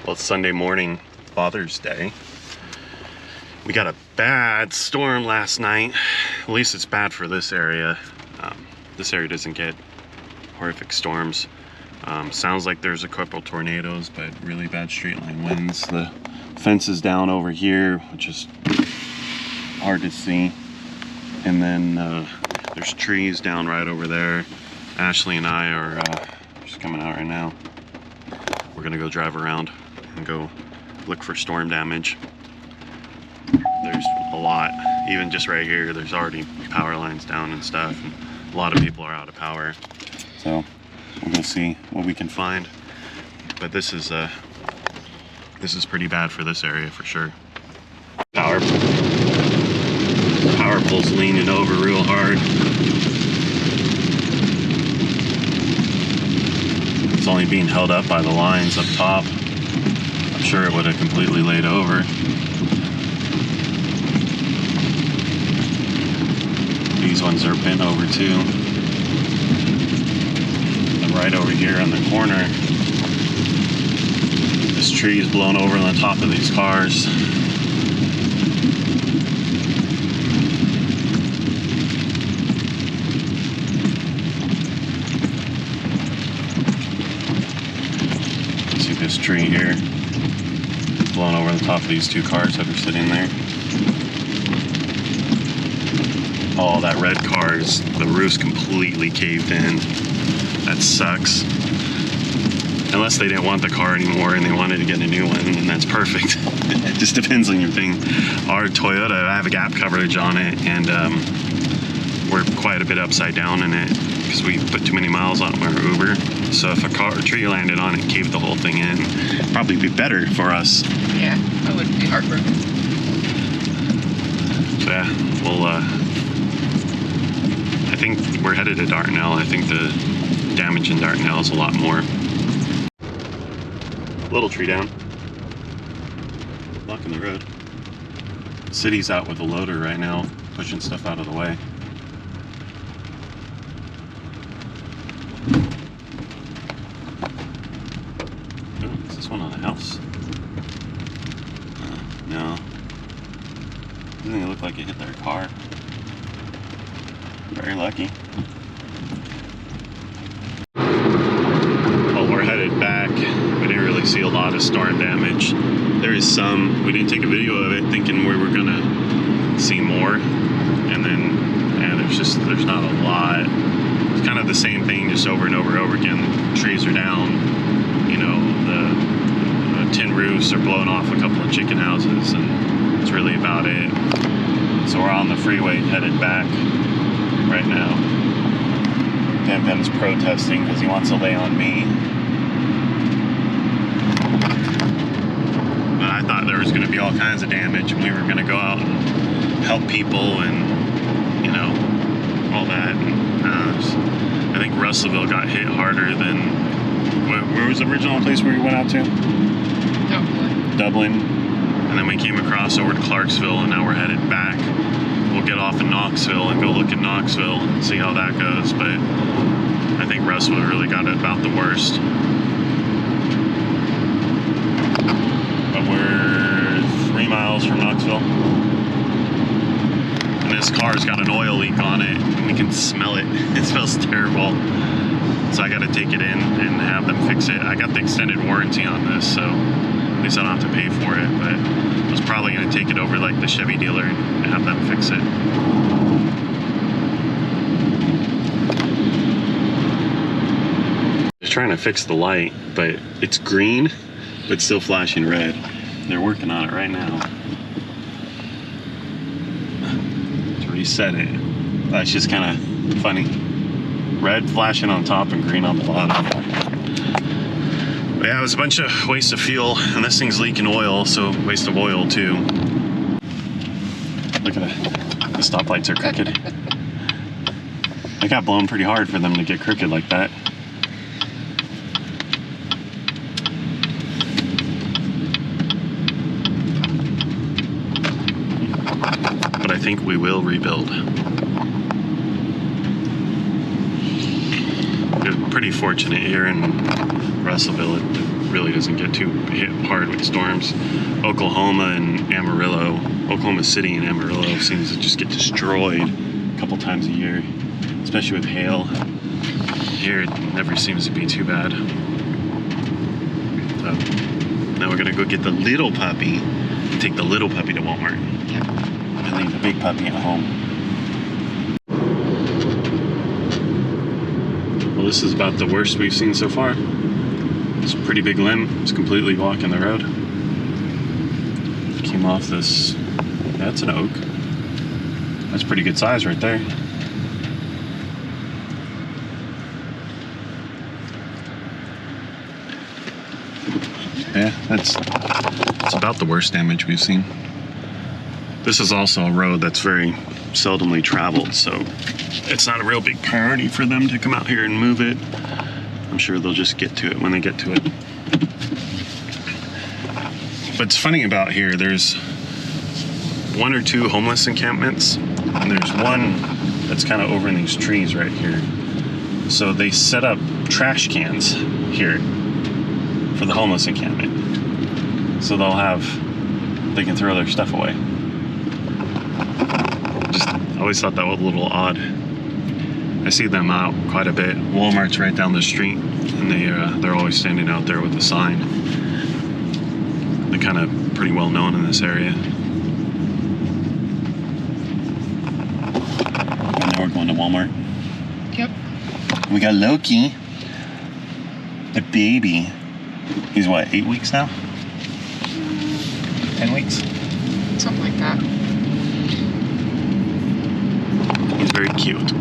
Well, it's Sunday morning, Father's Day. We got a bad storm last night. At least it's bad for this area. This area doesn't get horrific storms. Sounds like there's a couple tornadoes, but really bad straight line winds. The fence is down over here, which is hard to see. And then there's trees down right over there. Ashley and I are just coming out right now. We're gonna go drive around and go look for storm damage. There's a lot, even just right here, there's already power lines down and stuff, and a lot of people are out of power. So we'll go see what we can find. But this is pretty bad for this area for sure. Power pole's leaning over real hard. It's only being held up by the lines up top. I'm sure it would have completely laid over. These ones are bent over too. And right over here on the corner, this tree is blown over on the top of these cars. See this tree here, blown over the top of these two cars that are sitting there. Oh, that red car's, the roof's completely caved in. That sucks. Unless they didn't want the car anymore and they wanted to get a new one, and that's perfect. It just depends on your thing. Our Toyota, I have a gap coverage on it, and we're quite a bit upside down in it because we put too many miles on our Uber. So if a tree landed on it, caved the whole thing in, it'd probably be better for us. Yeah, I would be heartbroken. So yeah, we'll I think we're headed to Dartnell. I think the damage in Dartnell is a lot more. Little tree down. Blocking the road. City's out with a loader right now, pushing stuff out of the way. Oh, is this one on a house? No. Doesn't even look like it hit their car. Very lucky. Well, we're headed back. We didn't really see a lot of storm damage. There is some. We didn't take a video of it thinking we were gonna see more. And then, yeah, there's not a lot. It's kind of the same thing just over and over again. Trees are down. You know, the tin roofs are blowing off a couple of chicken houses, and that's really about it. So we're on the freeway headed back right now. Pam's protesting because he wants to lay on me. But I thought there was going to be all kinds of damage, and we were going to go out and help people and, you know, all that. And, I think Russellville got hit harder than, where was the original place where we went out to? Dublin. And then we came across over to Clarksville, and now we're headed back. We'll get off in Knoxville and go look at Knoxville and see how that goes, but I think Russellville really got it about the worst. But we're 3 miles from Knoxville, and this car's got an oil leak on it, and we can smell it. It smells terrible. So I gotta take it in and have them fix it. I got the extended warranty on this, so at least I don't have to pay for it, but I was probably gonna take it over like the Chevy dealer and have them fix it. They're trying to fix the light, but it's green, but still flashing red. They're working on it right now to reset it. That's just kind of funny. Red flashing on top and green on the bottom. But yeah, it was a bunch of waste of fuel, and this thing's leaking oil, so waste of oil too. Look at it. The stoplights are crooked. They got blown pretty hard for them to get crooked like that. But I think we will rebuild. We're pretty fortunate here in Russellville. really doesn't get too hit hard with storms. Oklahoma and Amarillo, Oklahoma City and Amarillo seems to just get destroyed a couple times a year, especially with hail. Here it never seems to be too bad. So now we're gonna go get the little puppy and take the little puppy to Walmart. Yep. And leave the big puppy at home. Well, this is about the worst we've seen so far. It's a pretty big limb. It's completely blocking the road. Came off this, that's an oak. That's pretty good size right there. Yeah, it's about the worst damage we've seen. This is also a road that's very seldomly traveled, so it's not a real big priority for them to come out here and move it. I'm sure they'll just get to it when they get to it. What's funny about here, there's 1 or 2 homeless encampments, and there's one that's kind of over in these trees right here. So they set up trash cans here for the homeless encampment. So they can throw their stuff away. Just always thought that was a little odd. I see them out quite a bit. Walmart's right down the street, and they're always standing out there with a sign. They're kind of pretty well known in this area. And now we're going to Walmart. Yep. We got Loki, the baby. He's what, 8 weeks now? 10 weeks? Something like that. He's very cute.